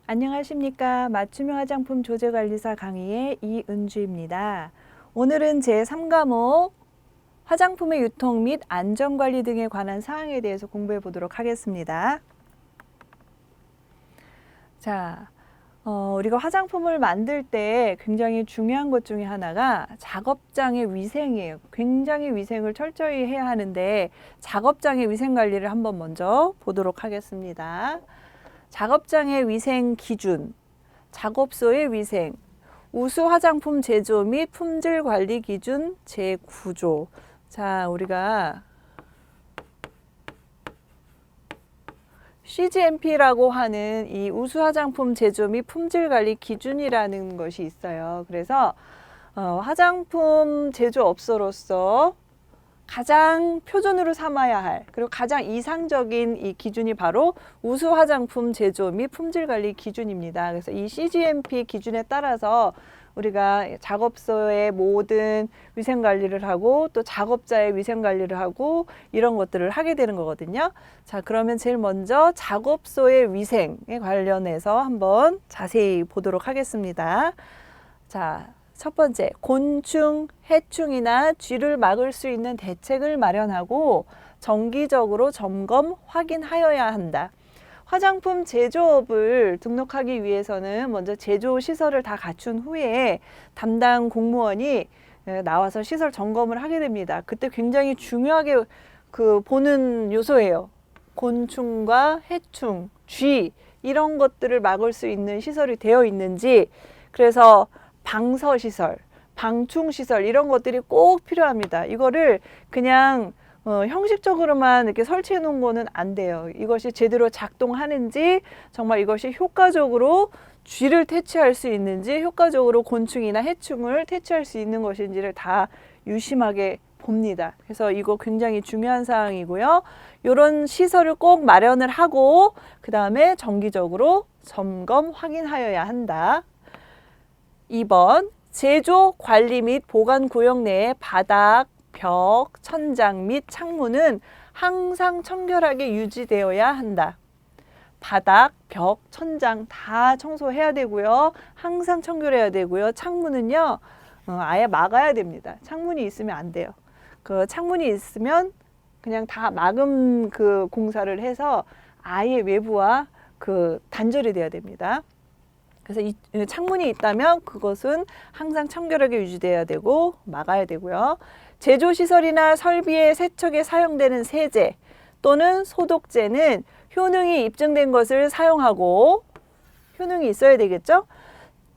안녕하십니까. 맞춤형 화장품 조제관리사 강의의 이은주입니다. 오늘은 제3과목 화장품의 유통 및 안전관리 등에 관한 사항에 대해서 공부해 보도록 하겠습니다. 자, 우리가 화장품을 만들 때 굉장히 중요한 것 중에 하나가 작업장의 위생이에요. 굉장히 위생을 철저히 해야 하는데 작업장의 위생 관리를 한번 먼저 보도록 하겠습니다. 작업장의 위생 기준, 작업소의 위생, 우수 화장품 제조 및 품질 관리 기준 제9조. 자, 우리가 CGMP라고 하는 이 우수 화장품 제조 및 품질 관리 기준이라는 것이 있어요. 그래서 화장품 제조업소로서 가장 표준으로 삼아야 할, 그리고 가장 이상적인 이 기준이 바로 우수 화장품 제조 및 품질 관리 기준입니다. 그래서 이 CGMP 기준에 따라서 우리가 작업소의 모든 위생 관리를 하고 또 작업자의 위생 관리를 하고 이런 것들을 하게 되는 거거든요. 자, 그러면 제일 먼저 작업소의 위생에 관련해서 한번 자세히 보도록 하겠습니다. 자, 첫 번째, 곤충, 해충이나 쥐를 막을 수 있는 대책을 마련하고 정기적으로 점검, 확인하여야 한다. 화장품 제조업을 등록하기 위해서는 먼저 제조 시설을 다 갖춘 후에 담당 공무원이 나와서 시설 점검을 하게 됩니다. 그때 굉장히 중요하게 보는 요소예요. 곤충과 해충, 쥐 이런 것들을 막을 수 있는 시설이 되어 있는지, 그래서 방서시설, 방충시설 이런 것들이 꼭 필요합니다. 이거를 그냥 형식적으로만 이렇게 설치해 놓은 거는 안 돼요. 이것이 제대로 작동하는지, 정말 이것이 효과적으로 쥐를 퇴치할 수 있는지, 효과적으로 곤충이나 해충을 퇴치할 수 있는 것인지를 다 유심하게 봅니다. 그래서 이거 굉장히 중요한 사항이고요. 이런 시설을 꼭 마련을 하고 그 다음에 정기적으로 점검, 확인하여야 한다. 2번, 제조, 관리 및 보관 구역 내의 바닥, 벽, 천장 및 창문은 항상 청결하게 유지되어야 한다. 바닥, 벽, 천장 다 청소해야 되고요. 항상 청결해야 되고요. 창문은요, 아예 막아야 됩니다. 창문이 있으면 안 돼요. 그 창문이 있으면 그냥 다 막음 공사를 해서 아예 외부와 단절이 돼야 됩니다. 그래서 이 창문이 있다면 그것은 항상 청결하게 유지돼야 되고 막아야 되고요. 제조시설이나 설비의 세척에 사용되는 세제 또는 소독제는 효능이 입증된 것을 사용하고, 효능이 있어야 되겠죠?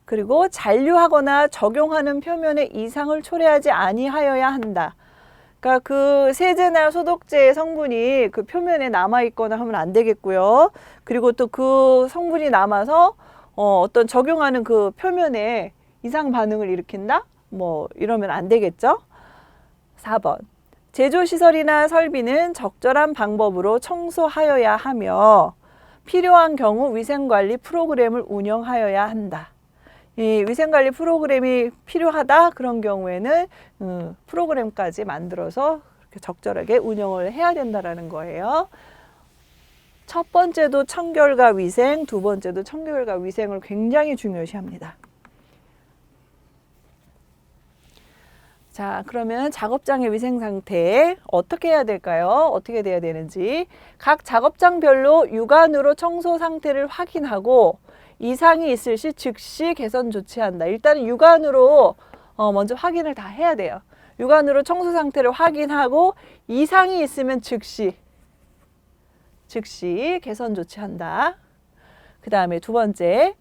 그리고 잔류하거나 적용하는 표면에 이상을 초래하지 아니하여야 한다. 그러니까 그 세제나 소독제의 성분이 그 표면에 남아있거나 하면 안 되겠고요. 그리고 또 그 성분이 남아서 어떤 적용하는 그 표면에 이상 반응을 일으킨다? 뭐 이러면 안 되겠죠? 4번. 제조시설이나 설비는 적절한 방법으로 청소하여야 하며 필요한 경우 위생관리 프로그램을 운영하여야 한다. 이 위생관리 프로그램이 필요하다 그런 경우에는 프로그램까지 만들어서 그렇게 적절하게 운영을 해야 된다는 거예요. 첫 번째도 청결과 위생, 두 번째도 청결과 위생을 굉장히 중요시합니다. 자, 그러면 작업장의 위생 상태 어떻게 해야 될까요? 어떻게 돼야 되는지, 각 작업장별로 육안으로 청소 상태를 확인하고 이상이 있을 시 즉시 개선 조치한다. 일단은 육안으로 먼저 확인을 다 해야 돼요. 육안으로 청소 상태를 확인하고 이상이 있으면 즉시 개선 조치한다. 그 다음에 두 번째,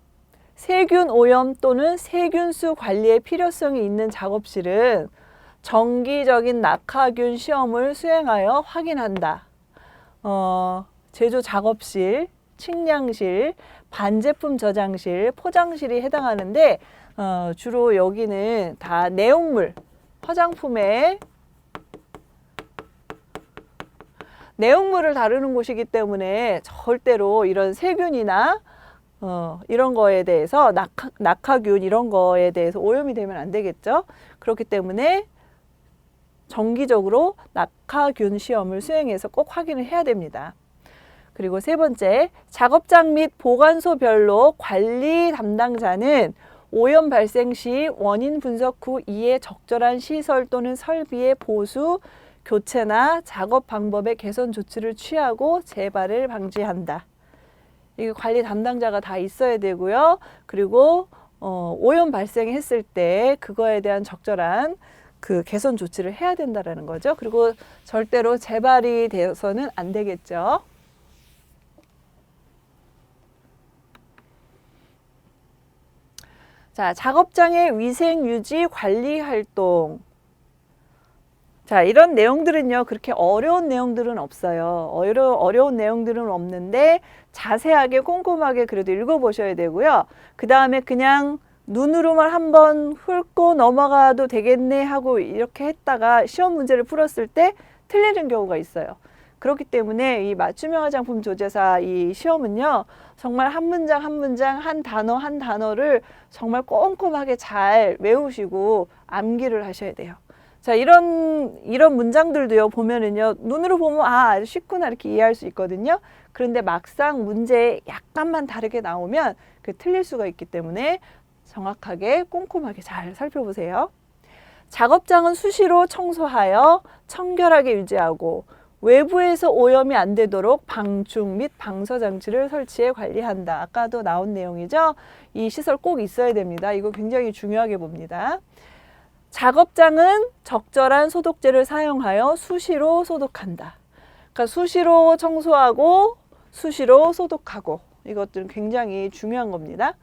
세균 오염 또는 세균수 관리의 필요성이 있는 작업실은 정기적인 낙하균 시험을 수행하여 확인한다. 제조 작업실, 측량실, 반제품 저장실, 포장실이 해당하는데 주로 여기는 다 내용물, 화장품의 내용물을 다루는 곳이기 때문에 절대로 이런 세균이나 이런 거에 대해서 낙하균 이런 거에 대해서 오염이 되면 안 되겠죠. 그렇기 때문에 정기적으로 낙하균 시험을 수행해서 꼭 확인을 해야 됩니다. 그리고 세 번째, 작업장 및 보관소별로 관리 담당자는 오염 발생 시 원인 분석 후 이에 적절한 시설 또는 설비의 보수, 교체나 작업 방법의 개선 조치를 취하고 재발을 방지한다. 이게 관리 담당자가 다 있어야 되고요. 그리고 오염 발생했을 때 그거에 대한 적절한 그 개선 조치를 해야 된다라는 거죠. 그리고 절대로 재발이 되어서는 안 되겠죠. 자, 작업장의 위생 유지 관리 활동. 자, 이런 내용들은요, 그렇게 어려운 내용들은 없어요. 어려운 내용들은 없는데 자세하게 꼼꼼하게 그래도 읽어보셔야 되고요. 그 다음에 그냥 눈으로만 한번 훑고 넘어가도 되겠네 하고 이렇게 했다가 시험 문제를 풀었을 때 틀리는 경우가 있어요. 그렇기 때문에 이 맞춤형 화장품 조제사 이 시험은요, 정말 한 문장 한 문장, 한 단어 한 단어를 정말 꼼꼼하게 잘 외우시고 암기를 하셔야 돼요. 자, 이런 문장들도요, 보면은요, 눈으로 보면 아주 쉽구나 이렇게 이해할 수 있거든요. 그런데 막상 문제에 약간만 다르게 나오면 그 틀릴 수가 있기 때문에 정확하게 꼼꼼하게 잘 살펴보세요. 작업장은 수시로 청소하여 청결하게 유지하고 외부에서 오염이 안 되도록 방충 및 방서 장치를 설치해 관리한다. 아까도 나온 내용이죠. 이 시설 꼭 있어야 됩니다. 이거 굉장히 중요하게 봅니다. 작업장은 적절한 소독제를 사용하여 수시로 소독한다. 그러니까 수시로 청소하고 수시로 소독하고 이것들은 굉장히 중요한 겁니다.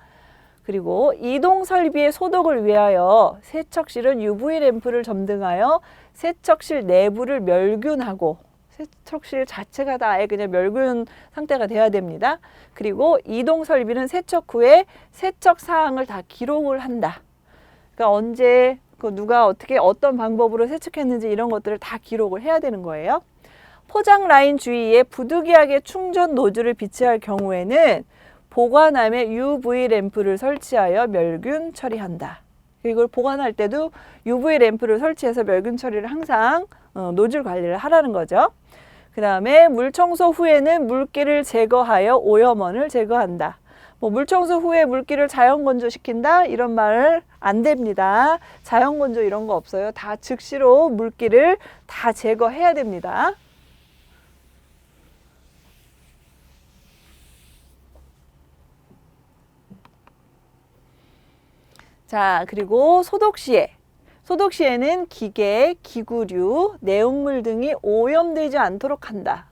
그리고 이동 설비의 소독을 위하여 세척실은 UV 램프를 점등하여 세척실 내부를 멸균하고 세척실 자체가 다 아예 그냥 멸균 상태가 돼야 됩니다. 그리고 이동 설비는 세척 후에 세척 사항을 다 기록을 한다. 그러니까 언제 누가 어떻게 어떤 방법으로 세척했는지 이런 것들을 다 기록을 해야 되는 거예요. 포장 라인 주위에 부득이하게 충전 노즐을 비치할 경우에는 보관함에 UV 램프를 설치하여 멸균 처리한다. 이걸 보관할 때도 UV 램프를 설치해서 멸균 처리를 항상 노즐 관리를 하라는 거죠. 그 다음에 물 청소 후에는 물기를 제거하여 오염원을 제거한다. 물 청소 후에 물기를 자연 건조시킨다? 이런 말 안 됩니다. 자연 건조 이런 거 없어요. 다 즉시로 물기를 다 제거해야 됩니다. 자, 그리고 소독 시에는 기계, 기구류, 내용물 등이 오염되지 않도록 한다.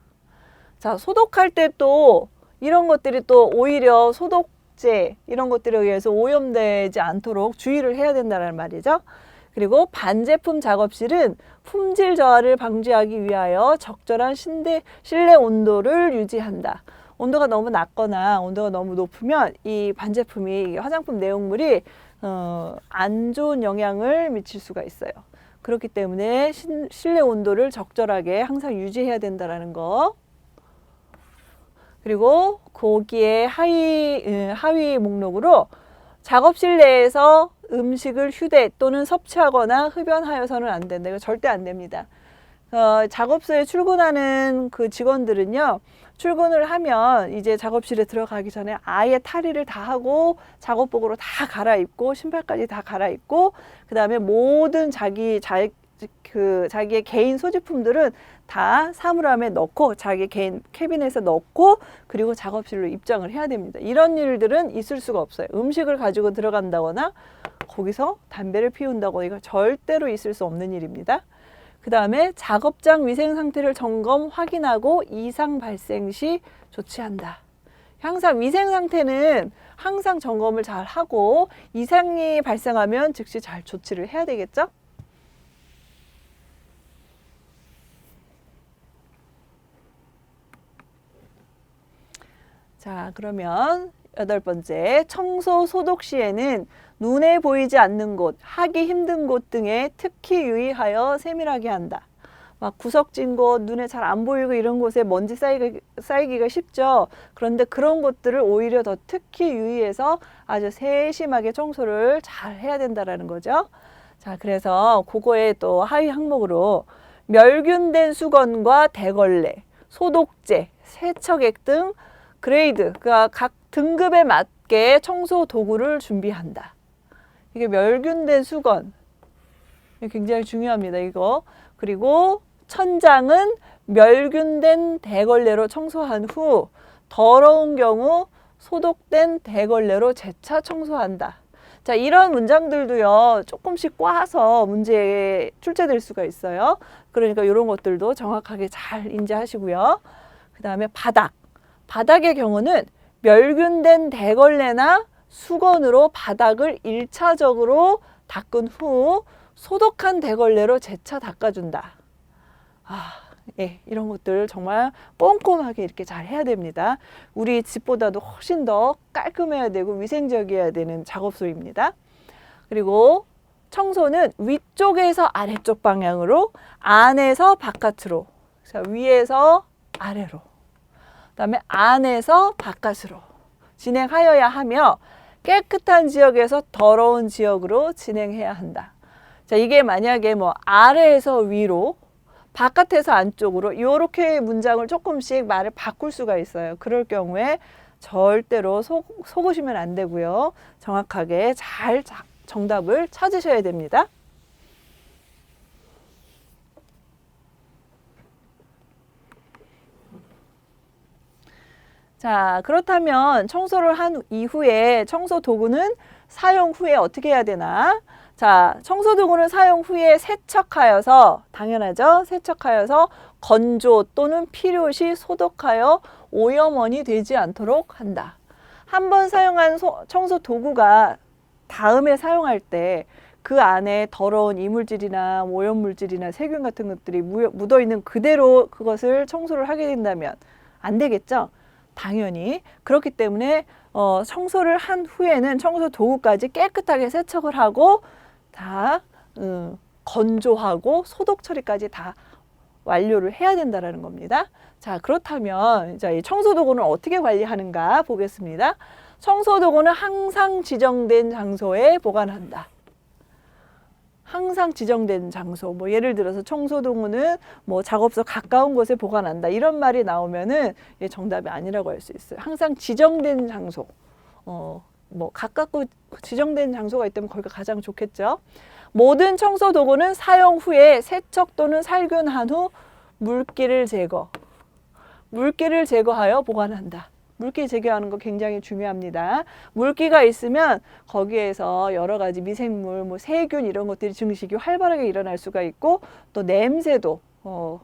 자, 소독할 때 또 이런 것들이 또 오히려 소독제 이런 것들에 의해서 오염되지 않도록 주의를 해야 된다는 말이죠. 그리고 반제품 작업실은 품질 저하를 방지하기 위하여 적절한 실내 온도를 유지한다. 온도가 너무 낮거나 온도가 너무 높으면 이 반제품이 화장품 내용물이 안 좋은 영향을 미칠 수가 있어요. 그렇기 때문에 실내 온도를 적절하게 항상 유지해야 된다는 거. 그리고 거기에 하위 목록으로 작업실 내에서 음식을 휴대 또는 섭취하거나 흡연하여서는 안 된다. 이거 절대 안 됩니다. 작업소에 출근하는 그 직원들은요, 출근을 하면 이제 작업실에 들어가기 전에 아예 탈의를 다 하고 작업복으로 다 갈아입고 신발까지 다 갈아입고 그 다음에 모든 자기의 개인 소지품들은 다 사물함에 넣고 자기 개인 캐비넷에 넣고 그리고 작업실로 입장을 해야 됩니다. 이런 일들은 있을 수가 없어요. 음식을 가지고 들어간다거나 거기서 담배를 피운다거나 이거 절대로 있을 수 없는 일입니다. 그 다음에 작업장 위생 상태를 점검 확인하고 이상 발생 시 조치한다. 항상 위생 상태는 항상 점검을 잘 하고 이상이 발생하면 즉시 잘 조치를 해야 되겠죠? 자, 그러면 8번째, 청소 소독 시에는 눈에 보이지 않는 곳, 하기 힘든 곳 등에 특히 유의하여 세밀하게 한다. 막 구석진 곳, 눈에 잘 안 보이고 이런 곳에 먼지 쌓이기가 쉽죠. 그런데 그런 것들을 오히려 더 특히 유의해서 아주 세심하게 청소를 잘 해야 된다는 거죠. 자, 그래서 그거에 또 하위 항목으로 멸균된 수건과 대걸레, 소독제, 세척액 등 그레이드, 그러니까 각 등급에 맞게 청소 도구를 준비한다. 이게 멸균된 수건, 이게 굉장히 중요합니다. 이거. 그리고 천장은 멸균된 대걸레로 청소한 후 더러운 경우 소독된 대걸레로 재차 청소한다. 자, 이런 문장들도요, 조금씩 꽈서 문제에 출제될 수가 있어요. 그러니까 이런 것들도 정확하게 잘 인지하시고요. 그 다음에 바닥. 바닥의 경우는 멸균된 대걸레나 수건으로 바닥을 1차적으로 닦은 후 소독한 대걸레로 재차 닦아준다. 예, 이런 것들 정말 꼼꼼하게 이렇게 잘 해야 됩니다. 우리 집보다도 훨씬 더 깔끔해야 되고 위생적이어야 되는 작업소입니다. 그리고 청소는 위쪽에서 아래쪽 방향으로, 안에서 바깥으로, 자, 위에서 아래로, 그다음에 안에서 바깥으로 진행하여야 하며 깨끗한 지역에서 더러운 지역으로 진행해야 한다. 자, 이게 만약에 뭐 아래에서 위로, 바깥에서 안쪽으로 이렇게 문장을 조금씩 말을 바꿀 수가 있어요. 그럴 경우에 절대로 속으시면 안 되고요. 정확하게 잘 정답을 찾으셔야 됩니다. 자, 그렇다면 청소를 한 이후에 청소 도구는 사용 후에 어떻게 해야 되나? 자, 청소 도구는 사용 후에 세척하여서, 당연하죠. 세척하여서 건조 또는 필요시 소독하여 오염원이 되지 않도록 한다. 한 번 사용한 청소 도구가 다음에 사용할 때 그 안에 더러운 이물질이나 오염물질이나 세균 같은 것들이 묻어있는 그대로 그것을 청소를 하게 된다면 안 되겠죠. 당연히. 그렇기 때문에 청소를 한 후에는 청소 도구까지 깨끗하게 세척을 하고 다 건조하고 소독 처리까지 다 완료를 해야 된다는 겁니다. 자, 그렇다면 이제 이 청소 도구는 어떻게 관리하는가 보겠습니다. 청소 도구는 항상 지정된 장소에 보관한다. 항상 지정된 장소, 뭐 예를 들어서 청소 도구는 뭐 작업소 가까운 곳에 보관한다, 이런 말이 나오면은 이게 정답이 아니라고 할 수 있어요. 항상 지정된 장소, 뭐 가깝고 지정된 장소가 있다면 거기가 가장 좋겠죠. 모든 청소 도구는 사용 후에 세척 또는 살균한 후 물기를 제거하여 보관한다. 물기 제거하는 거 굉장히 중요합니다. 물기가 있으면 거기에서 여러 가지 미생물, 뭐 세균 이런 것들이 증식이 활발하게 일어날 수가 있고, 또 냄새도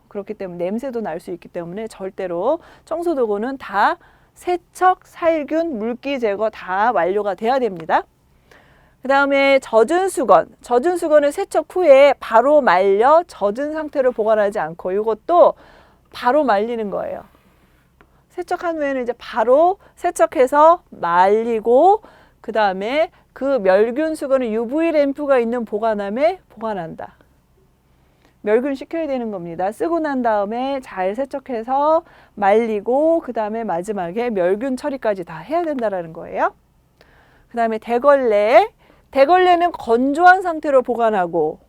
그렇기 때문에 냄새도 날 수 있기 때문에 절대로 청소 도구는 다 세척, 살균, 물기 제거 다 완료가 돼야 됩니다. 그 다음에 젖은 수건. 젖은 수건을 세척 후에 바로 말려 젖은 상태로 보관하지 않고, 이것도 바로 말리는 거예요. 세척한 후에는 이제 바로 세척해서 말리고, 그 다음에 그 멸균 수건을 UV 램프가 있는 보관함에 보관한다. 멸균시켜야 되는 겁니다. 쓰고 난 다음에 잘 세척해서 말리고, 그 다음에 마지막에 멸균 처리까지 다 해야 된다는 거예요. 그 다음에 대걸레. 대걸레는 건조한 상태로 보관하고,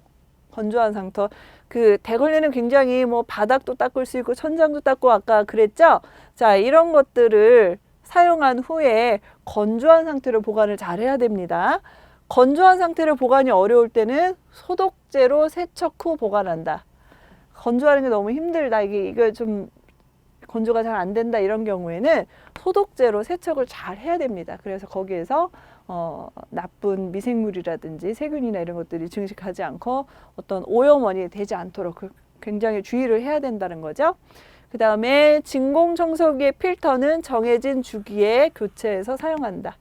건조한 상태. 그 대걸레는 굉장히 뭐 바닥도 닦을 수 있고 천장도 닦고 아까 그랬죠? 자, 이런 것들을 사용한 후에 건조한 상태로 보관을 잘 해야 됩니다. 건조한 상태로 보관이 어려울 때는 소독제로 세척 후 보관한다. 건조하는 게 너무 힘들다, 이거 좀 건조가 잘 안 된다, 이런 경우에는 소독제로 세척을 잘 해야 됩니다. 그래서 거기에서 나쁜 미생물이라든지 세균이나 이런 것들이 증식하지 않고 어떤 오염원이 되지 않도록 굉장히 주의를 해야 된다는 거죠. 그 다음에 진공청소기의 필터는 정해진 주기에 교체해서 사용한다.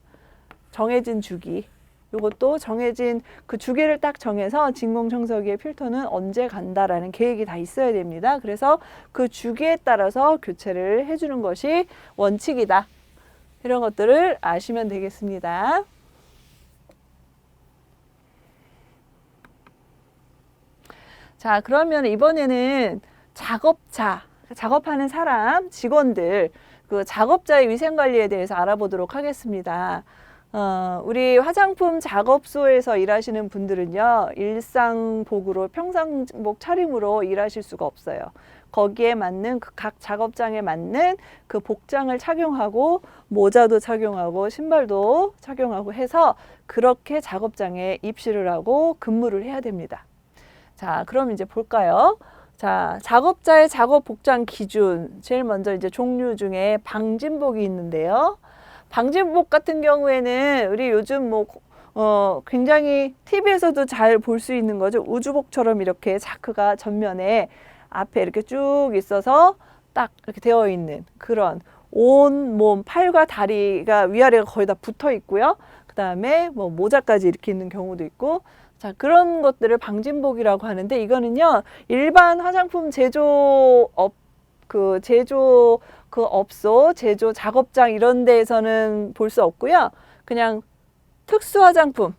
정해진 주기. 이것도 정해진 그 주기를 딱 정해서 진공청소기의 필터는 언제 간다라는 계획이 다 있어야 됩니다. 그래서 그 주기에 따라서 교체를 해주는 것이 원칙이다. 이런 것들을 아시면 되겠습니다. 자, 그러면 이번에는 작업자, 작업하는 사람, 직원들, 그 작업자의 위생관리에 대해서 알아보도록 하겠습니다. 우리 화장품 작업소에서 일하시는 분들은요, 일상복으로 평상복 차림으로 일하실 수가 없어요. 거기에 맞는 각 작업장에 맞는 그 복장을 착용하고 모자도 착용하고 신발도 착용하고 해서 그렇게 작업장에 입실을 하고 근무를 해야 됩니다. 자, 그럼 이제 볼까요? 자, 작업자의 작업 복장 기준. 제일 먼저 이제 종류 중에 방진복이 있는데요. 방진복 같은 경우에는 우리 요즘 굉장히 TV에서도 잘 볼 수 있는 거죠. 우주복처럼 이렇게 자크가 전면에 앞에 이렇게 쭉 있어서 딱 이렇게 되어 있는 그런 온 몸, 팔과 다리가 위아래가 거의 다 붙어 있고요. 그 다음에 모자까지 이렇게 있는 경우도 있고, 자, 그런 것들을 방진복이라고 하는데, 이거는요, 일반 화장품 제조업, 제조 업소, 제조 작업장 이런 데에서는 볼 수 없고요. 그냥 특수 화장품,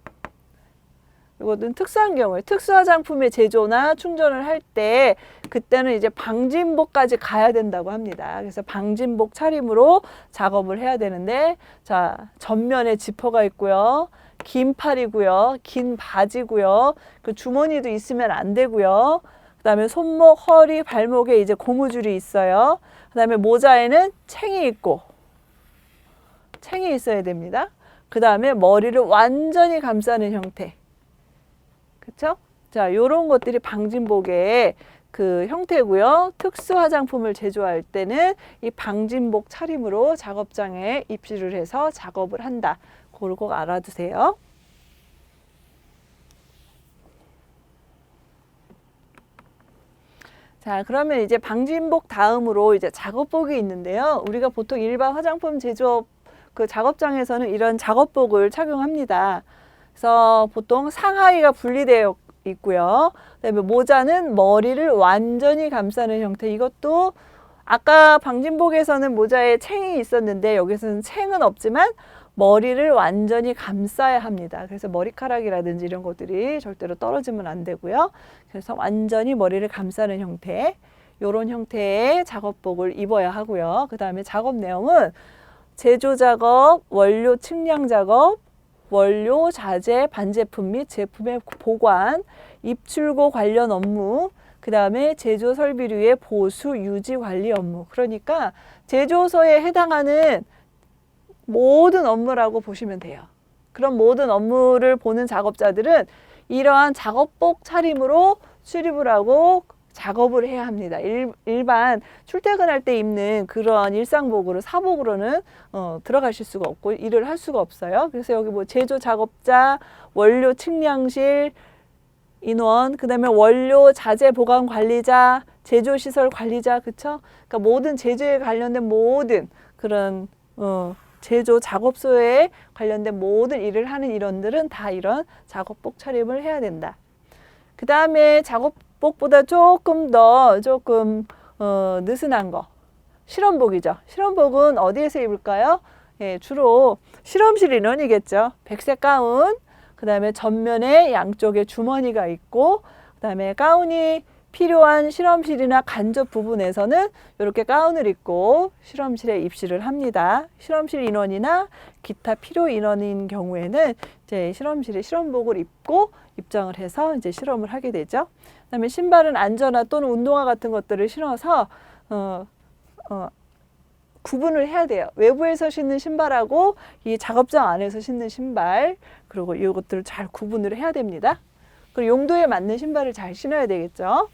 이거는 특수한 경우에 특수 화장품의 제조나 충전을 할 때 그때는 이제 방진복까지 가야 된다고 합니다. 그래서 방진복 차림으로 작업을 해야 되는데, 자, 전면에 지퍼가 있고요. 긴 팔이고요. 긴 바지고요. 그 주머니도 있으면 안 되고요. 그다음에 손목, 허리, 발목에 이제 고무줄이 있어요. 그다음에 모자에는 챙이 있고, 챙이 있어야 됩니다. 그다음에 머리를 완전히 감싸는 형태. 그렇죠? 자, 요런 것들이 방진복의 그 형태고요. 특수 화장품을 제조할 때는 이 방진복 차림으로 작업장에 입실을 해서 작업을 한다. 그걸 꼭 알아두세요. 자, 그러면 이제 방진복 다음으로 이제 작업복이 있는데요. 우리가 보통 일반 화장품 제조업 그 작업장에서는 이런 작업복을 착용합니다. 그래서 보통 상하의가 분리되어 있고요. 그다음에 모자는 머리를 완전히 감싸는 형태. 이것도 아까 방진복에서는 모자에 챙이 있었는데 여기서는 챙은 없지만 머리를 완전히 감싸야 합니다. 그래서 머리카락이라든지 이런 것들이 절대로 떨어지면 안 되고요. 그래서 완전히 머리를 감싸는 형태, 이런 형태의 작업복을 입어야 하고요. 그 다음에 작업 내용은 제조 작업, 원료 측량 작업, 원료, 자재, 반제품 및 제품의 보관, 입출고 관련 업무, 그 다음에 제조 설비류의 보수, 유지, 관리 업무. 그러니까 제조소에 해당하는 모든 업무라고 보시면 돼요. 그런 모든 업무를 보는 작업자들은 이러한 작업복 차림으로 출입을 하고 작업을 해야 합니다. 일반 출퇴근할 때 입는 그런 일상복으로, 사복으로는 들어가실 수가 없고 일을 할 수가 없어요. 그래서 여기 제조 작업자, 원료 측량실 인원, 그 다음에 원료 자재 보관 관리자, 제조 시설 관리자, 그쵸? 그러니까 모든 제조에 관련된 모든 그런 제조 작업소에 관련된 모든 일을 하는 일원들은 다 이런 작업복 차림을 해야 된다. 그 다음에 작업복보다 조금 느슨한 거, 실험복이죠. 실험복은 어디에서 입을까요? 예, 주로 실험실 인원이겠죠. 백색 가운, 그 다음에 전면에 양쪽에 주머니가 있고, 그 다음에 가운이 필요한 실험실이나 간접 부분에서는 이렇게 가운을 입고 실험실에 입실을 합니다. 실험실 인원이나 기타 필요 인원인 경우에는 이제 실험실에 실험복을 입고 입장을 해서 이제 실험을 하게 되죠. 그다음에 신발은 안전화 또는 운동화 같은 것들을 신어서 구분을 해야 돼요. 외부에서 신는 신발하고 이 작업장 안에서 신는 신발, 그리고 이것들을 잘 구분을 해야 됩니다. 그리고 용도에 맞는 신발을 잘 신어야 되겠죠.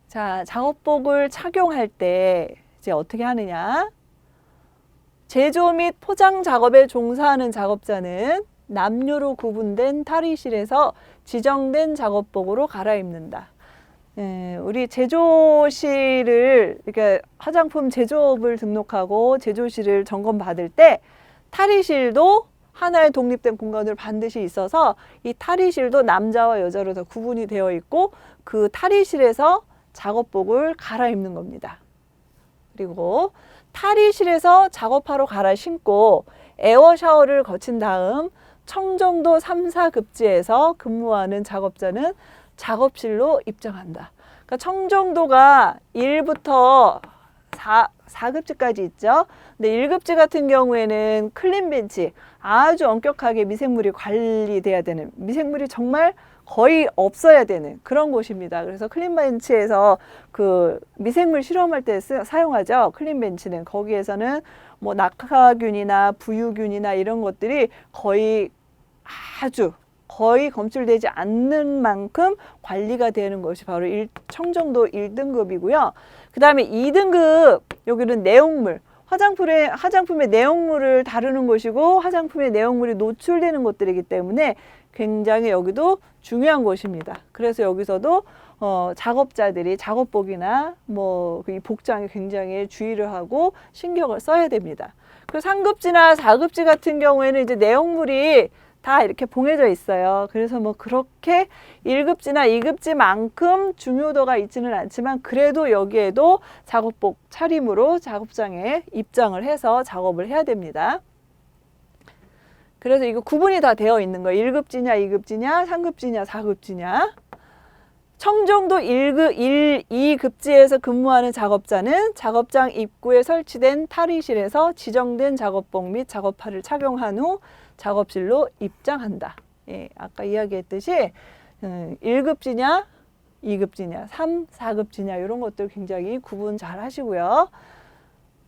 자, 작업복을 착용할 때 이제 어떻게 하느냐? 제조 및 포장 작업에 종사하는 작업자는 남녀로 구분된 탈의실에서 지정된 작업복으로 갈아입는다. 우리 제조실을, 그러니까 화장품 제조업을 등록하고 제조실을 점검받을 때 탈의실도 하나의 독립된 공간으로 반드시 있어서 이 탈의실도 남자와 여자로 다 구분이 되어 있고 그 탈의실에서 작업복을 갈아입는 겁니다. 그리고 탈의실에서 작업하러 갈아 신고 에어 샤워를 거친 다음 청정도 3, 4급지에서 근무하는 작업자는 작업실로 입장한다. 그러니까 청정도가 1부터 4급지까지 있죠. 근데 1급지 같은 경우에는 클린벤치, 아주 엄격하게 미생물이 관리돼야 되는, 미생물이 정말 거의 없어야 되는 그런 곳입니다. 그래서 클린벤치에서 그 미생물 실험할 때 사용하죠. 클린벤치는 거기에서는 뭐 낙하균이나 부유균이나 이런 것들이 거의 검출되지 않는 만큼 관리가 되는 것이 바로 청정도 1등급이고요. 그 다음에 2등급, 여기는 내용물. 화장품의 내용물을 다루는 곳이고 화장품의 내용물이 노출되는 곳들이기 때문에 굉장히 여기도 중요한 곳입니다. 그래서 여기서도 작업자들이 작업복이나 뭐 이 복장에 굉장히 주의를 하고 신경을 써야 됩니다. 그리고 3급지나 4급지 같은 경우에는 이제 내용물이 다 이렇게 봉해져 있어요. 그래서 뭐 그렇게 1급지나 2급지만큼 중요도가 있지는 않지만 그래도 여기에도 작업복 차림으로 작업장에 입장을 해서 작업을 해야 됩니다. 그래서 이거 구분이 다 되어 있는 거예요. 1급지냐 2급지냐 3급지냐 4급지냐. 청정도 2급지에서 근무하는 작업자는 작업장 입구에 설치된 탈의실에서 지정된 작업복 및 작업화를 착용한 후 작업실로 입장한다. 예, 아까 이야기했듯이 1급지냐 2급지냐 3, 4급지냐 이런 것들 굉장히 구분 잘 하시고요.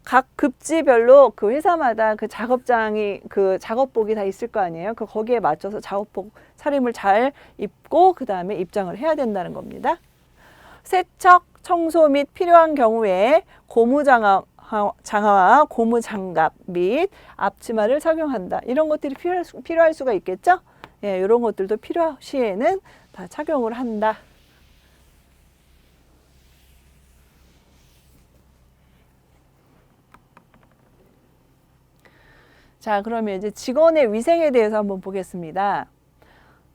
각 급지별로 그 회사마다 그 작업장이 그 작업복이 다 있을 거 아니에요. 거기에 맞춰서 작업복 차림을 잘 입고 그 다음에 입장을 해야 된다는 겁니다. 세척, 청소 및 필요한 경우에 고무장화와 고무장갑 및 앞치마를 착용한다. 이런 것들이 필요할 수가 있겠죠. 예, 이런 것들도 필요시에는 다 착용을 한다. 자, 그러면 이제 직원의 위생에 대해서 한번 보겠습니다.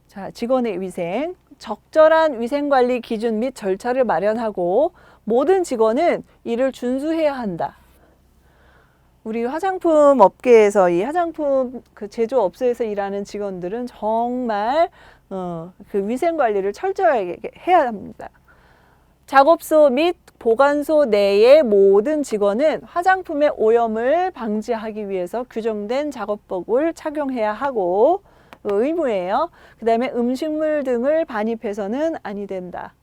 자, 직원의 위생. 적절한 위생관리 기준 및 절차를 마련하고 모든 직원은 이를 준수해야 한다. 우리 화장품 업계에서 이 화장품 그 제조업소에서 일하는 직원들은 정말 그 위생관리를 철저하게 해야 합니다. 작업소 및 보관소 내의 모든 직원은 화장품의 오염을 방지하기 위해서 규정된 작업복을 착용해야 하고 의무예요. 그 다음에 음식물 등을 반입해서는 아니 된다.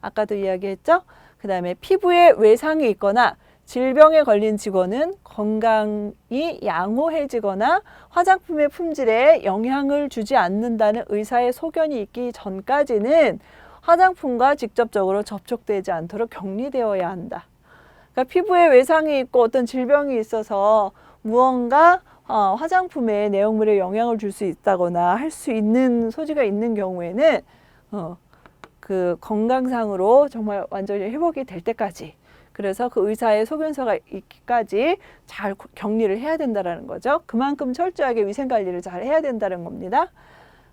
아까도 이야기했죠? 그 다음에 피부에 외상이 있거나 질병에 걸린 직원은 건강이 양호해지거나 화장품의 품질에 영향을 주지 않는다는 의사의 소견이 있기 전까지는 화장품과 직접적으로 접촉되지 않도록 격리되어야 한다. 그러니까 피부에 외상이 있고 어떤 질병이 있어서 무언가 화장품의 내용물에 영향을 줄 수 있다거나 할 수 있는 소지가 있는 경우에는 그 건강상으로 정말 완전히 회복이 될 때까지, 그래서 그 의사의 소견서가 있기까지 잘 격리를 해야 된다는 거죠. 그만큼 철저하게 위생관리를 잘 해야 된다는 겁니다.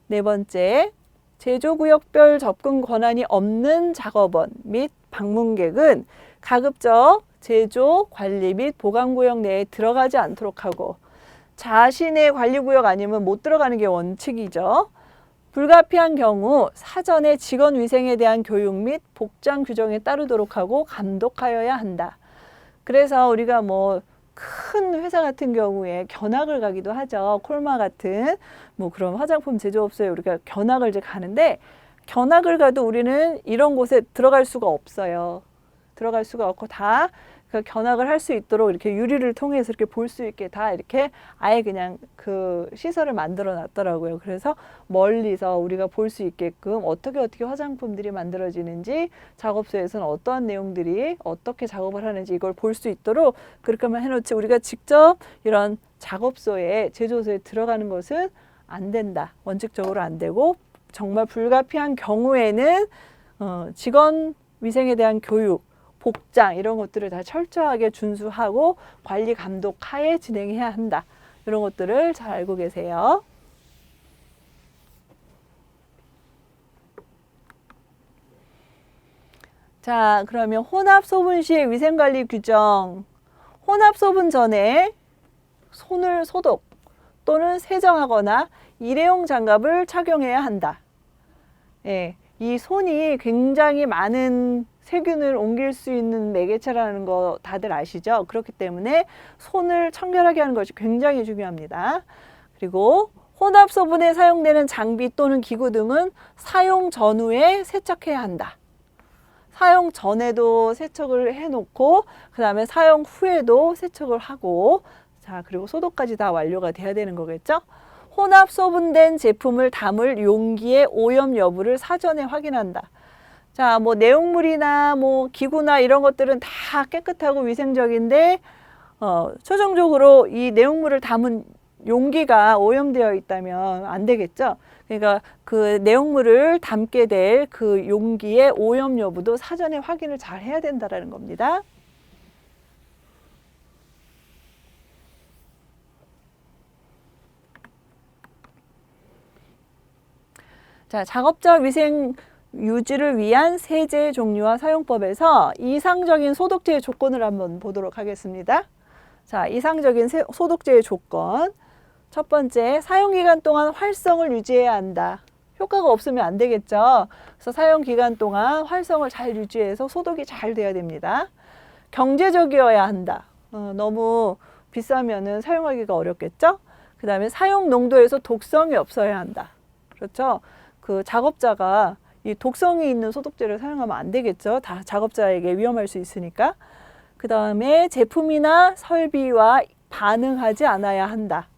네 번째, 제조구역별 접근 권한이 없는 작업원 및 방문객은 가급적 제조, 관리 및 보관구역 내에 들어가지 않도록 하고 자신의 관리구역 아니면 못 들어가는 게 원칙이죠. 불가피한 경우 사전에 직원 위생에 대한 교육 및 복장 규정에 따르도록 하고 감독하여야 한다. 그래서 우리가 뭐 큰 회사 같은 경우에 견학을 가기도 하죠. 콜마 같은 뭐 그런 화장품 제조업소에 우리가 견학을 이제 가는데, 견학을 가도 우리는 이런 곳에 들어갈 수가 없어요. 들어갈 수가 없고 다 그 견학을 할 수 있도록 이렇게 유리를 통해서 이렇게 볼 수 있게 다 이렇게 아예 그냥 그 시설을 만들어 놨더라고요. 그래서 멀리서 우리가 볼 수 있게끔 어떻게 화장품들이 만들어지는지, 작업소에서는 어떠한 내용들이 어떻게 작업을 하는지 이걸 볼 수 있도록 그렇게만 해놓지, 우리가 직접 이런 작업소에, 제조소에 들어가는 것은 안 된다. 원칙적으로 안 되고, 정말 불가피한 경우에는 직원 위생에 대한 교육, 복장 이런 것들을 다 철저하게 준수하고 관리 감독 하에 진행해야 한다. 이런 것들을 잘 알고 계세요. 자, 그러면 혼합 소분 시의 위생관리 규정. 혼합 소분 전에 손을 소독 또는 세정하거나 일회용 장갑을 착용해야 한다. 예, 이 손이 굉장히 많은 세균을 옮길 수 있는 매개체라는 거 다들 아시죠? 그렇기 때문에 손을 청결하게 하는 것이 굉장히 중요합니다. 그리고 혼합소분에 사용되는 장비 또는 기구 등은 사용 전후에 세척해야 한다. 사용 전에도 세척을 해놓고 그 다음에 사용 후에도 세척을 하고, 자, 그리고 소독까지 다 완료가 돼야 되는 거겠죠? 혼합 소분된 제품을 담을 용기의 오염 여부를 사전에 확인한다. 자, 뭐 내용물이나 뭐 기구나 이런 것들은 다 깨끗하고 위생적인데 최종적으로 이 내용물을 담은 용기가 오염되어 있다면 안 되겠죠? 그러니까 그 내용물을 담게 될 그 용기의 오염 여부도 사전에 확인을 잘 해야 된다라는 겁니다. 자, 작업자 위생 유지를 위한 세제 종류와 사용법에서 이상적인 소독제의 조건을 한번 보도록 하겠습니다. 자, 이상적인 소독제의 조건. 첫 번째, 사용기간 동안 활성을 유지해야 한다. 효과가 없으면 안 되겠죠. 그래서 사용기간 동안 활성을 잘 유지해서 소독이 잘 돼야 됩니다. 경제적이어야 한다. 너무 비싸면은 사용하기가 어렵겠죠. 그 다음에 사용 농도에서 독성이 없어야 한다. 그렇죠. 그 작업자가 이 독성이 있는 소독제를 사용하면 안 되겠죠. 다 작업자에게 위험할 수 있으니까. 그 다음에 제품이나 설비와 반응하지 않아야 한다.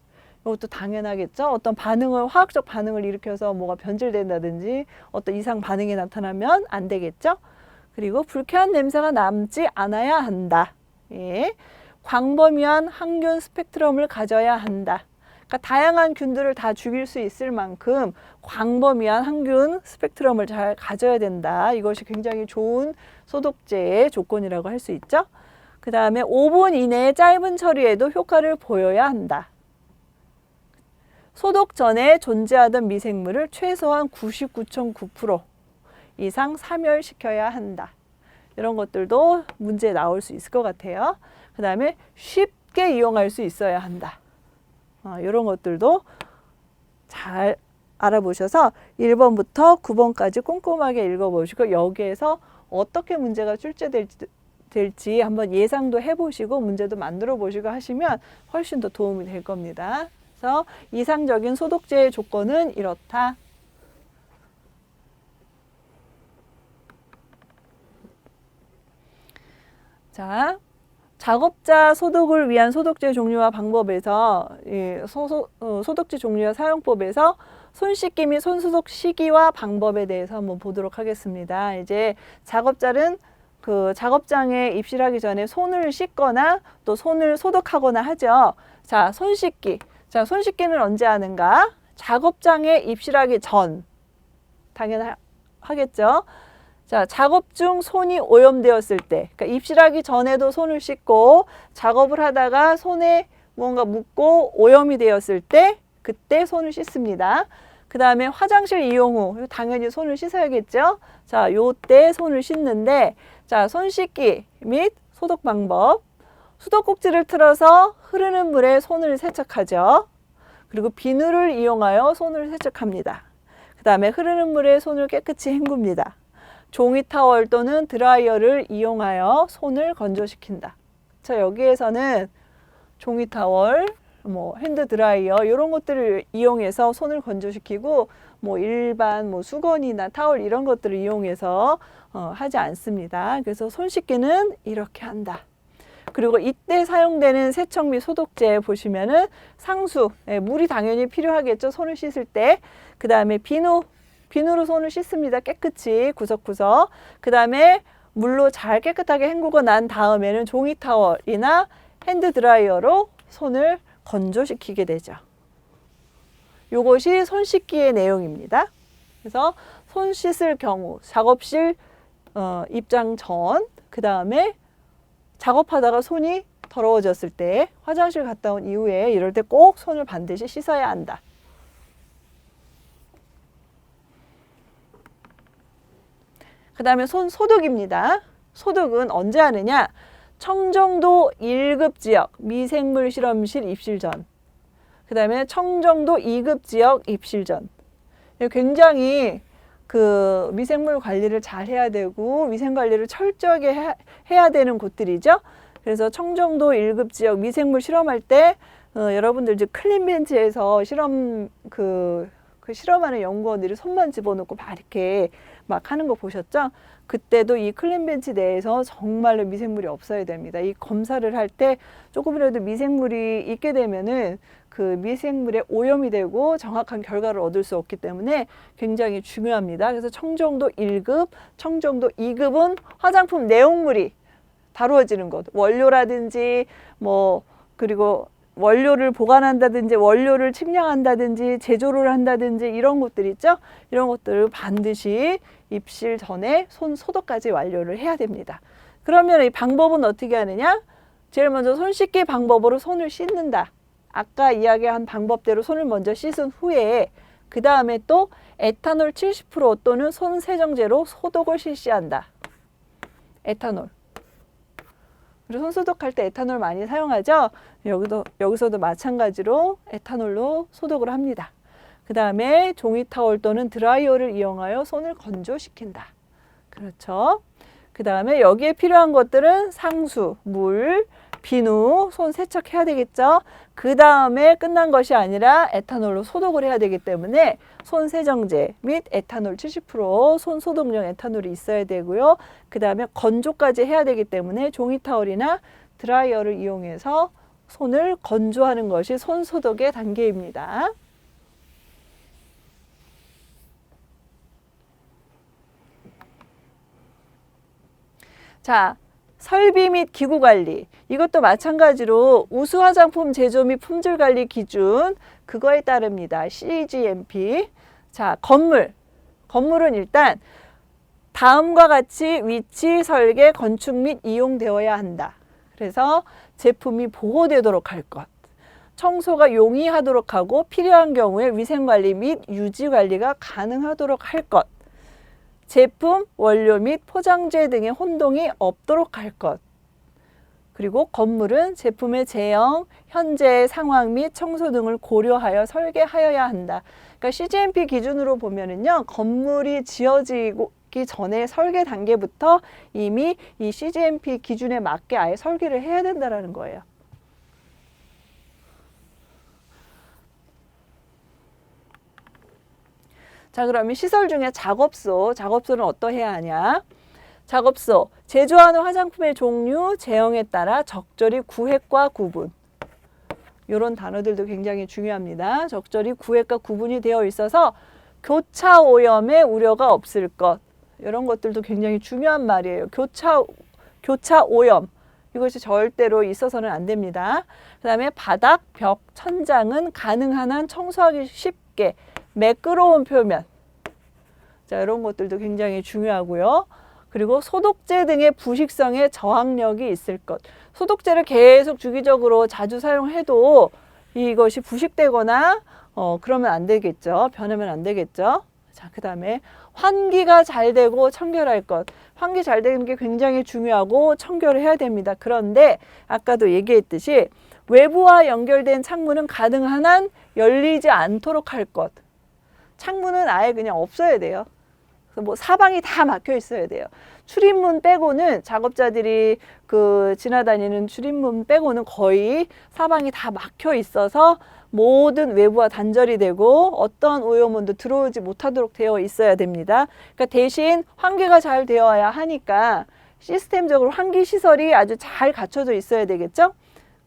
이것도 당연하겠죠. 어떤 반응을, 화학적 반응을 일으켜서 뭐가 변질된다든지 어떤 이상 반응이 나타나면 안 되겠죠. 그리고 불쾌한 냄새가 남지 않아야 한다. 예. 광범위한 항균 스펙트럼을 가져야 한다. 그러니까 다양한 균들을 다 죽일 수 있을 만큼 광범위한 항균 스펙트럼을 잘 가져야 된다. 이것이 굉장히 좋은 소독제의 조건이라고 할 수 있죠. 그 다음에 5분 이내의 짧은 처리에도 효과를 보여야 한다. 소독 전에 존재하던 미생물을 최소한 99.9% 이상 사멸시켜야 한다. 이런 것들도 문제에 나올 수 있을 것 같아요. 그 다음에 쉽게 이용할 수 있어야 한다. 이런 것들도 잘 알아보셔서 1번부터 9번까지 꼼꼼하게 읽어보시고 여기에서 어떻게 문제가 출제될지 한번 예상도 해보시고 문제도 만들어 보시고 하시면 훨씬 더 도움이 될 겁니다. 그래서 이상적인 소독제의 조건은 이렇다. 자, 작업자 소독을 위한 소독제 종류와 방법에서 소독제 종류와 사용법에서 손 씻기 및 손 소독 시기와 방법에 대해서 한번 보도록 하겠습니다. 이제 작업자는 그 작업장에 입실하기 전에 손을 씻거나 또 손을 소독하거나 하죠. 자, 손 씻기. 자, 손 씻기는 언제 하는가? 작업장에 입실하기 전. 당연하겠죠. 자, 작업 중 손이 오염되었을 때, 그러니까 입실하기 전에도 손을 씻고 작업을 하다가 손에 뭔가 묻고 오염이 되었을 때 그때 손을 씻습니다. 그 다음에 화장실 이용 후 당연히 손을 씻어야겠죠. 자, 요때 손을 씻는데, 자, 손 씻기 및 소독 방법. 수도꼭지를 틀어서 흐르는 물에 손을 세척하죠. 그리고 비누를 이용하여 손을 세척합니다. 그 다음에 흐르는 물에 손을 깨끗이 헹굽니다. 종이 타월 또는 드라이어를 이용하여 손을 건조시킨다. 자, 여기에서는 종이 타월, 뭐 핸드 드라이어 이런 것들을 이용해서 손을 건조시키고 뭐 일반 뭐 수건이나 타월 이런 것들을 이용해서 하지 않습니다. 그래서 손 씻기는 이렇게 한다. 그리고 이때 사용되는 세척 및 소독제 보시면은 상수, 물이 당연히 필요하겠죠. 손을 씻을 때. 그 다음에 비누로 손을 씻습니다. 깨끗이 구석구석. 그 다음에 물로 잘 깨끗하게 헹구고 난 다음에는 종이 타월이나 핸드 드라이어로 손을 건조시키게 되죠. 이것이 손 씻기의 내용입니다. 그래서 손 씻을 경우 작업실 입장 전, 그 다음에 작업하다가 손이 더러워졌을 때, 화장실 갔다 온 이후에 이럴 때 꼭 손을 반드시 씻어야 한다. 그 다음에 손 소독입니다. 소독은 언제 하느냐? 청정도 1급 지역 미생물 실험실 입실 전, 그 다음에 청정도 2급 지역 입실 전. 굉장히 그 미생물 관리를 잘 해야 되고 위생 관리를 철저하게 해야 되는 곳들이죠. 그래서 청정도 1급 지역 미생물 실험할 때 여러분들 이제 클린벤치에서 그 실험하는 연구원들이 손만 집어넣고 막 이렇게 막 하는 거 보셨죠? 그때도 이 클린벤치 내에서 정말로 미생물이 없어야 됩니다. 이 검사를 할 때 조금이라도 미생물이 있게 되면은 그 미생물에 오염이 되고 정확한 결과를 얻을 수 없기 때문에 굉장히 중요합니다. 그래서 청정도 1급, 청정도 2급은 화장품 내용물이 다루어지는 것, 원료라든지 뭐 그리고 원료를 보관한다든지 원료를 측량한다든지 제조를 한다든지 이런 것들 있죠. 이런 것들을 반드시 입실 전에 손 소독까지 완료를 해야 됩니다. 그러면 이 방법은 어떻게 하느냐? 제일 먼저 손 씻기 방법으로 손을 씻는다. 아까 이야기한 방법대로 손을 먼저 씻은 후에 그 다음에 또 에탄올 70% 또는 손 세정제로 소독을 실시한다. 에탄올. 그리고 손 소독할 때 에탄올 많이 사용하죠. 여기서도 마찬가지로 에탄올로 소독을 합니다. 그 다음에 종이 타월 또는 드라이어를 이용하여 손을 건조시킨다. 그렇죠. 그 다음에 여기에 필요한 것들은 상수, 물, 비누, 손 세척해야 되겠죠. 그 다음에 끝난 것이 아니라 에탄올로 소독을 해야 되기 때문에 손 세정제 및 에탄올 70% 손 소독용 에탄올이 있어야 되고요. 그 다음에 건조까지 해야 되기 때문에 종이 타월이나 드라이어를 이용해서 손을 건조하는 것이 손 소독의 단계입니다. 자, 설비 및 기구 관리. 이것도 마찬가지로 우수 화장품 제조 및 품질 관리 기준 그거에 따릅니다. CGMP. 자, 건물은 일단 다음과 같이 위치, 설계, 건축 및 이용되어야 한다. 그래서 제품이 보호되도록 할 것. 청소가 용이하도록 하고 필요한 경우에 위생관리 및 유지관리가 가능하도록 할 것. 제품, 원료 및 포장재 등의 혼동이 없도록 할 것. 그리고 건물은 제품의 제형, 현재의 상황 및 청소 등을 고려하여 설계하여야 한다. 그러니까 CGMP 기준으로 보면은요, 건물이 지어지기 전에 설계 단계부터 이미 이 CGMP 기준에 맞게 아예 설계를 해야 된다라는 거예요. 자, 그러면 시설 중에 작업소는 어떠해야 하냐? 작업소, 제조하는 화장품의 종류, 제형에 따라 적절히 구획과 구분. 이런 단어들도 굉장히 중요합니다. 적절히 구획과 구분이 되어 있어서 교차 오염의 우려가 없을 것. 이런 것들도 굉장히 중요한 말이에요. 교차 오염. 이것이 절대로 있어서는 안 됩니다. 그 다음에 바닥, 벽, 천장은 가능한 한 청소하기 쉽게 매끄러운 표면. 자, 이런 것들도 굉장히 중요하고요. 그리고 소독제 등의 부식성에 저항력이 있을 것. 소독제를 계속 주기적으로 자주 사용해도 이것이 부식되거나 그러면 안 되겠죠. 변하면 안 되겠죠. 자, 그 다음에 환기가 잘 되고 청결할 것. 환기 잘 되는 게 굉장히 중요하고 청결을 해야 됩니다. 그런데 아까도 얘기했듯이 외부와 연결된 창문은 가능한 한 열리지 않도록 할 것. 창문은 아예 그냥 없어야 돼요. 뭐 사방이 다 막혀 있어야 돼요. 출입문 빼고는 작업자들이 지나다니는 출입문 빼고는 거의 사방이 다 막혀 있어서 모든 외부와 단절이 되고 어떠한 오염원도 들어오지 못하도록 되어 있어야 됩니다. 그러니까 대신 환기가 잘 되어야 하니까 시스템적으로 환기 시설이 아주 잘 갖춰져 있어야 되겠죠?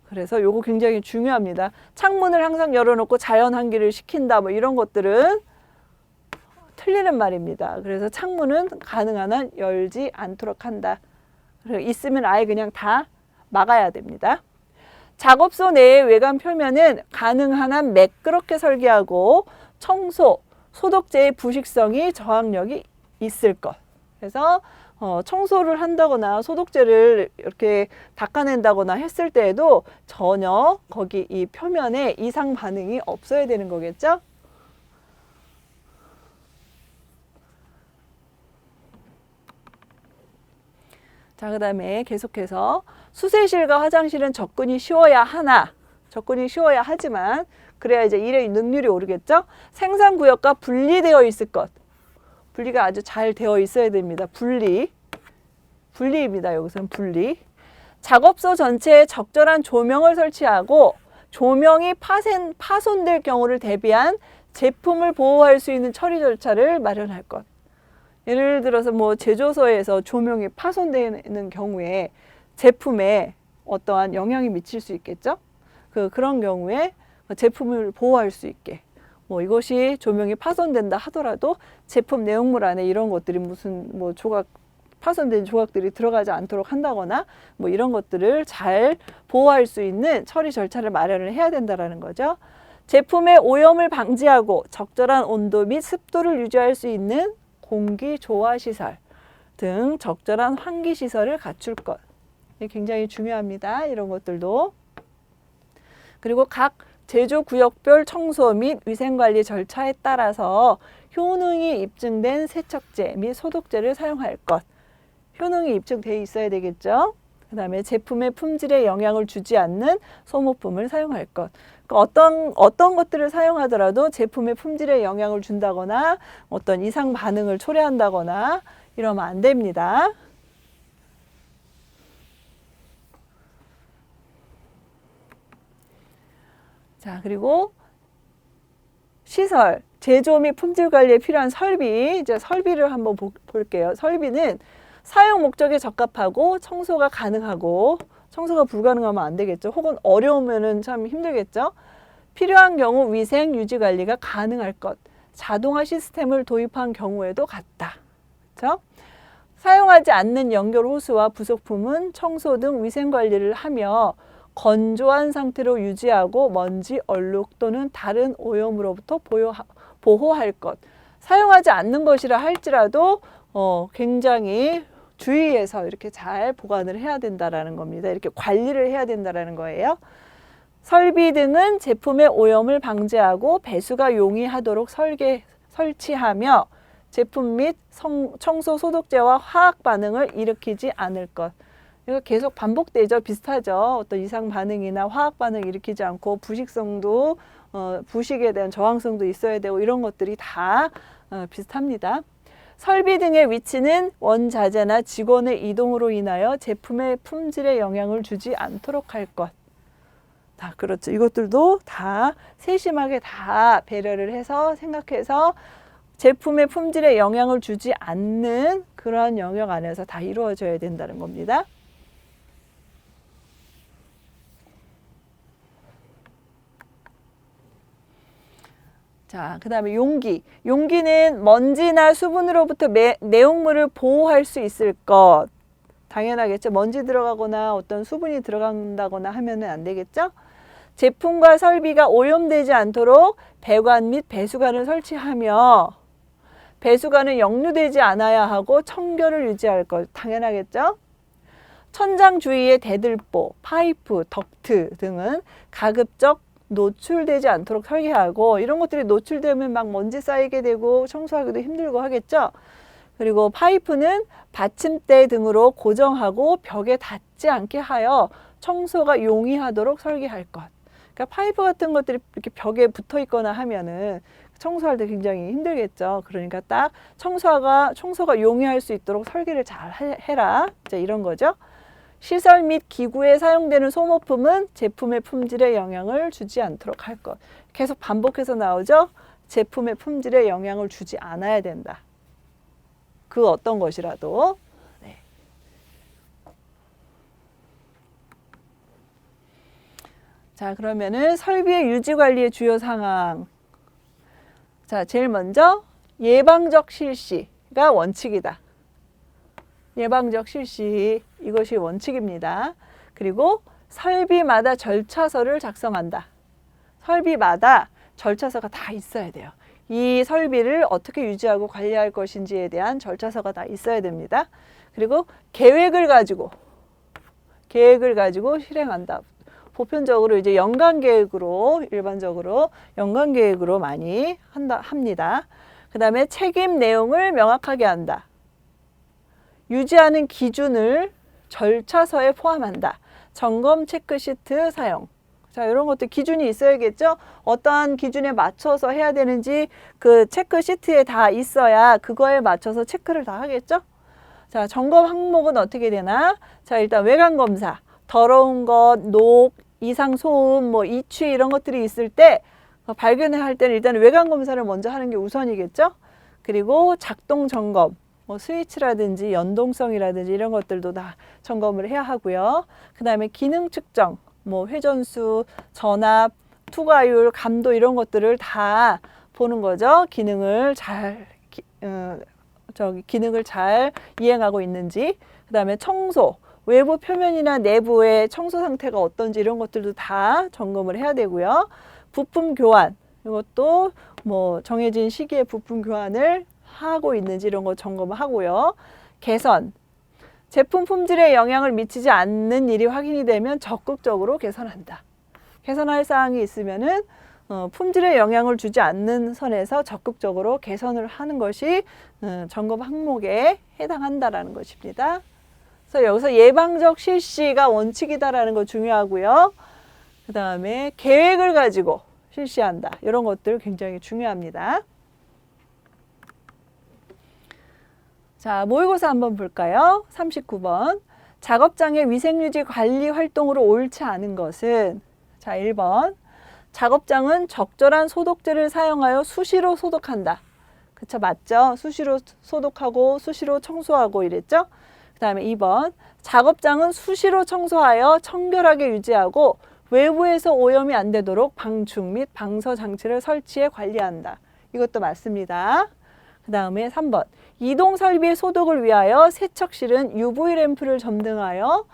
그래서 요거 굉장히 중요합니다. 창문을 항상 열어놓고 자연 환기를 시킨다 뭐 이런 것들은 틀리는 말입니다. 그래서 창문은 가능한 한 열지 않도록 한다. 있으면 아예 그냥 다 막아야 됩니다. 작업소 내의 외관 표면은 가능한 한 매끄럽게 설계하고 청소, 소독제의 부식성이 저항력이 있을 것. 그래서 청소를 한다거나 소독제를 이렇게 닦아낸다거나 했을 때에도 전혀 거기 이 표면에 이상 반응이 없어야 되는 거겠죠? 자, 그 다음에 계속해서 수세실과 화장실은 접근이 쉬워야 하지만 그래야 이제 일의 능률이 오르겠죠. 생산구역과 분리되어 있을 것. 분리가 아주 잘 되어 있어야 됩니다. 분리입니다. 여기서는 분리. 작업소 전체에 적절한 조명을 설치하고 조명이 파손될 경우를 대비한 제품을 보호할 수 있는 처리 절차를 마련할 것. 예를 들어서 뭐 제조소에서 조명이 파손되는 경우에 제품에 어떠한 영향이 미칠 수 있겠죠? 그런 경우에 제품을 보호할 수 있게 뭐 이것이 조명이 파손된다 하더라도 제품 내용물 안에 이런 것들이 무슨 뭐 파손된 조각들이 들어가지 않도록 한다거나 뭐 이런 것들을 잘 보호할 수 있는 처리 절차를 마련을 해야 된다라는 거죠. 제품의 오염을 방지하고 적절한 온도 및 습도를 유지할 수 있는 공기 조화 시설 등 적절한 환기 시설을 갖출 것. 이게 굉장히 중요합니다. 이런 것들도. 그리고 각 제조 구역별 청소 및 위생관리 절차에 따라서 효능이 입증된 세척제 및 소독제를 사용할 것. 효능이 입증되어 있어야 되겠죠. 그 다음에 제품의 품질에 영향을 주지 않는 소모품을 사용할 것. 그러니까 어떤 것들을 사용하더라도 제품의 품질에 영향을 준다거나 어떤 이상 반응을 초래한다거나 이러면 안 됩니다. 자, 그리고 시설, 제조 및 품질 관리에 필요한 설비, 이제 설비를 한번 볼게요. 설비는 사용 목적에 적합하고 청소가 가능하고 청소가 불가능하면 안 되겠죠. 혹은 어려우면은 참 힘들겠죠. 필요한 경우 위생 유지 관리가 가능할 것. 자동화 시스템을 도입한 경우에도 같다. 그렇죠? 사용하지 않는 연결 호스와 부속품은 청소 등 위생 관리를 하며 건조한 상태로 유지하고 먼지, 얼룩 또는 다른 오염으로부터 보호할 것. 사용하지 않는 것이라 할지라도 굉장히 주의해서 이렇게 잘 보관을 해야 된다라는 겁니다. 이렇게 관리를 해야 된다라는 거예요. 설비 등은 제품의 오염을 방지하고 배수가 용이하도록 설치하며 제품 및 청소 소독제와 화학 반응을 일으키지 않을 것. 이거 계속 반복되죠. 비슷하죠. 어떤 이상 반응이나 화학 반응 일으키지 않고 부식성도 부식에 대한 저항성도 있어야 되고 이런 것들이 다 비슷합니다. 설비 등의 위치는 원자재나 직원의 이동으로 인하여 제품의 품질에 영향을 주지 않도록 할 것. 다 그렇죠. 이것들도 다 세심하게 다 배려를 해서 생각해서 제품의 품질에 영향을 주지 않는 그런 영역 안에서 다 이루어져야 된다는 겁니다. 자, 그 다음에 용기. 용기는 먼지나 수분으로부터 내용물을 보호할 수 있을 것. 당연하겠죠. 먼지 들어가거나 어떤 수분이 들어간다거나 하면은 안 되겠죠. 제품과 설비가 오염되지 않도록 배관 및 배수관을 설치하며 배수관은 역류되지 않아야 하고 청결을 유지할 것. 당연하겠죠. 천장 주위의 대들보, 파이프, 덕트 등은 가급적 노출되지 않도록 설계하고 이런 것들이 노출되면 막 먼지 쌓이게 되고 청소하기도 힘들고 하겠죠. 그리고 파이프는 받침대 등으로 고정하고 벽에 닿지 않게 하여 청소가 용이하도록 설계할 것. 그러니까 파이프 같은 것들이 이렇게 벽에 붙어 있거나 하면은 청소할 때 굉장히 힘들겠죠. 그러니까 딱 청소가 용이할 수 있도록 설계를 잘 해라. 이제 이런 거죠. 시설 및 기구에 사용되는 소모품은 제품의 품질에 영향을 주지 않도록 할 것. 계속 반복해서 나오죠. 제품의 품질에 영향을 주지 않아야 된다. 그 어떤 것이라도. 네. 자, 그러면은 설비의 유지 관리의 주요 상황. 자, 제일 먼저 예방적 실시가 원칙이다. 예방적 실시, 이것이 원칙입니다. 그리고 설비마다 절차서를 작성한다. 설비마다 절차서가 다 있어야 돼요. 이 설비를 어떻게 유지하고 관리할 것인지에 대한 절차서가 다 있어야 됩니다. 그리고 계획을 가지고 실행한다. 보편적으로 이제 연간 계획으로, 일반적으로 연간 계획으로 많이 합니다. 그 다음에 책임 내용을 명확하게 한다. 유지하는 기준을 절차서에 포함한다. 점검 체크시트 사용. 자, 이런 것도 기준이 있어야겠죠? 어떠한 기준에 맞춰서 해야 되는지 그 체크 시트에 다 있어야 그거에 맞춰서 체크를 다 하겠죠? 자, 점검 항목은 어떻게 되나? 자, 일단 외관 검사, 더러운 것, 녹, 이상 소음, 뭐 이취 이런 것들이 있을 때 발견을 할 때는 일단 외관 검사를 먼저 하는 게 우선이겠죠? 그리고 작동 점검, 뭐 스위치라든지 연동성이라든지 이런 것들도 다 점검을 해야 하고요. 그 다음에 기능 측정, 뭐 회전수, 전압, 투과율, 감도 이런 것들을 다 보는 거죠. 기능을 잘 이행하고 있는지. 그 다음에 청소, 외부 표면이나 내부의 청소 상태가 어떤지 이런 것들도 다 점검을 해야 되고요. 부품 교환, 이것도 뭐 정해진 시기에 부품 교환을 하고 있는지 이런 거 점검하고요. 개선, 제품 품질에 영향을 미치지 않는 일이 확인이 되면 적극적으로 개선한다. 개선할 사항이 있으면은 품질에 영향을 주지 않는 선에서 적극적으로 개선을 하는 것이 점검 항목에 해당한다라는 것입니다. 그래서 여기서 예방적 실시가 원칙이다라는 거 중요하고요. 그 다음에 계획을 가지고 실시한다. 이런 것들 굉장히 중요합니다. 자, 모의고사 한번 볼까요? 39번. 작업장의 위생유지 관리 활동으로 옳지 않은 것은? 자, 1번. 작업장은 적절한 소독제를 사용하여 수시로 소독한다. 그쵸, 맞죠? 수시로 소독하고 수시로 청소하고 이랬죠? 그 다음에 2번. 작업장은 수시로 청소하여 청결하게 유지하고 외부에서 오염이 안 되도록 방충 및 방서 장치를 설치해 관리한다. 이것도 맞습니다. 그 다음에 3번. 이동 설비의 소독을 위하여 세척실은 UV 램프를 점등하여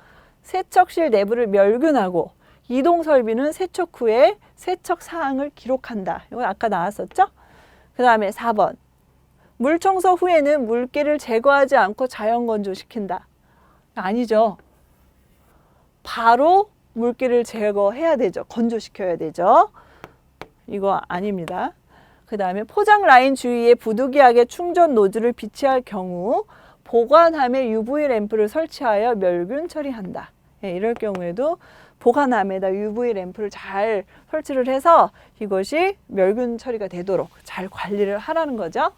세척실 내부를 멸균하고 이동 설비는 세척 후에 세척 사항을 기록한다. 이건 아까 나왔었죠? 그 다음에 4번. 물 청소 후에는 물기를 제거하지 않고 자연 건조시킨다. 아니죠. 바로 물기를 제거해야 되죠. 건조시켜야 되죠. 이거 아닙니다. 그 다음에 포장 라인 주위에 부득이하게 충전 노즐을 비치할 경우 보관함에 UV 램프를 설치하여 멸균 처리한다. 예, 이럴 경우에도 보관함에다 UV 램프를 잘 설치를 해서 이것이 멸균 처리가 되도록 잘 관리를 하라는 거죠.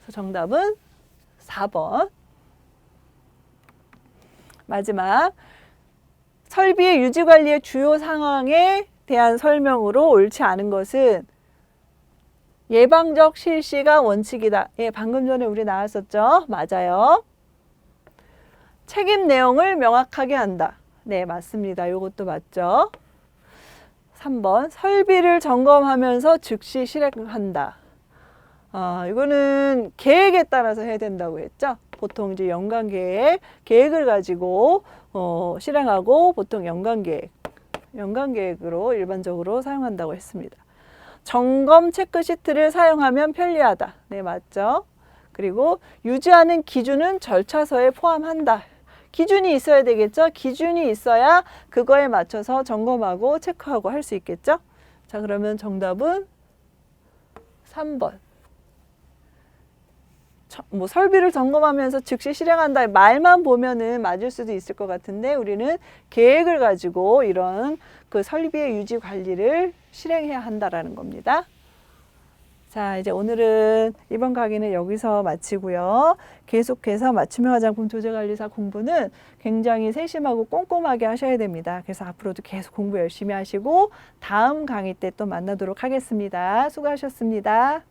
그래서 정답은 4번. 마지막. 설비의 유지 관리의 주요 상황에 대한 설명으로 옳지 않은 것은 예방적 실시가 원칙이다. 예, 방금 전에 우리 나왔었죠? 맞아요. 책임 내용을 명확하게 한다. 네, 맞습니다. 이것도 맞죠? 3번. 설비를 점검하면서 즉시 실행한다. 이거는 계획에 따라서 해야 된다고 했죠? 보통 이제 연간 계획을 가지고 실행하고 보통 연간 계획으로 일반적으로 사용한다고 했습니다. 점검 체크 시트를 사용하면 편리하다. 네, 맞죠? 그리고 유지하는 기준은 절차서에 포함한다. 기준이 있어야 되겠죠? 기준이 있어야 그거에 맞춰서 점검하고 체크하고 할 수 있겠죠? 자, 그러면 정답은 3번. 뭐 설비를 점검하면서 즉시 실행한다 말만 보면은 맞을 수도 있을 것 같은데 우리는 계획을 가지고 이런 그 설비의 유지 관리를 실행해야 한다라는 겁니다. 자, 이제 오늘은 이번 강의는 여기서 마치고요. 계속해서 맞춤형 화장품 조제관리사 공부는 굉장히 세심하고 꼼꼼하게 하셔야 됩니다. 그래서 앞으로도 계속 공부 열심히 하시고 다음 강의 때 또 만나도록 하겠습니다. 수고하셨습니다.